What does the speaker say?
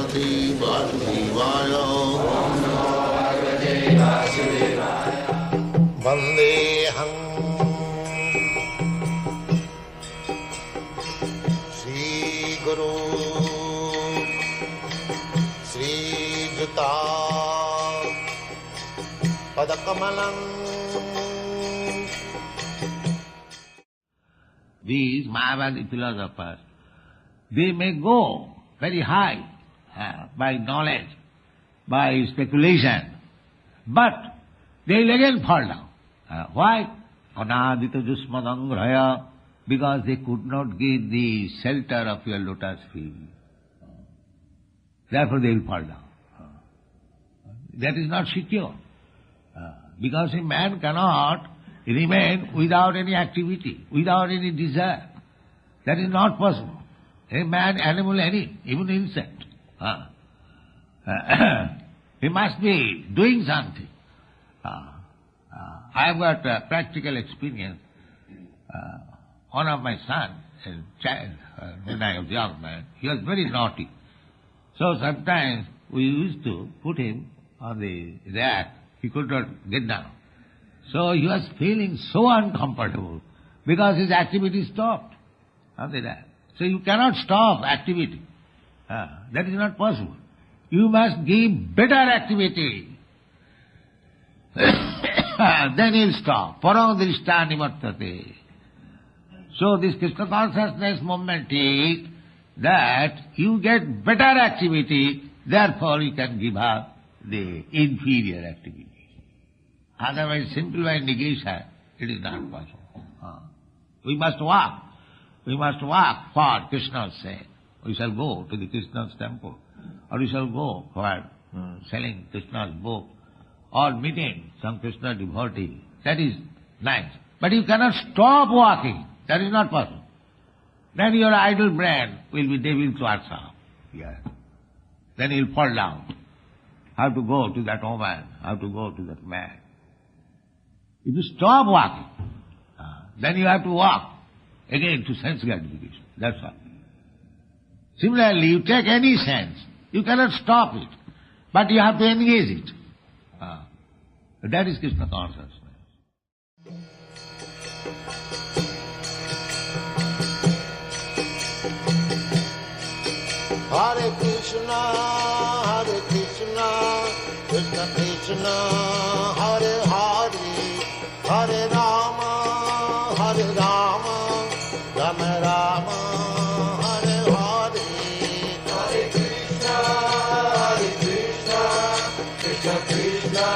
Bhagavate Vasudevaya. Vandeham Shri Guru Shri Juta Padakamalam. These Mayavadi philosophers, they may go very high by knowledge, by speculation, but they will again fall down. Why? Anadita Jusmadangraya, because they could not give the shelter of your lotus feet. Therefore they will fall down. That is not secure. Because a man cannot remain without any activity, without any desire. That is not possible. A man, animal, any, even insect. He must be doing something. I have got practical experience. One of my sons, a child, when I was young man, he was very naughty. So sometimes we used to put him on the rack. He could not get down. So he was feeling so uncomfortable because his activity stopped on the rack. So you cannot stop activity. That is not possible. You must give better activity. Then he'll stop. Paramdrishta nivartate. So this Krishna consciousness movement is that you get better activity, therefore you can give up the inferior activity. Otherwise, simple by negation, it is not possible. We must walk. We must walk for Krishna's sake. We shall go to the Krishna's temple, or we shall go for selling Krishna's book, or meeting some Krishna devotee. That is nice. But you cannot stop walking. That is not possible. Then your idle brain will be devil twarsa. Yes. Then you will fall down. How to go to that woman, how to go to that man. If you stop walking, then you have to walk again to sense gratification. That's all. Similarly, you take any sense, you cannot stop it, but you have to engage it. That is Krishna consciousness. Hare Krishna, Krishna Krishna, Hare Hare, Hare Rama, Rama Rama, Hare Hare. Hare Krishna, Krishna Krishna,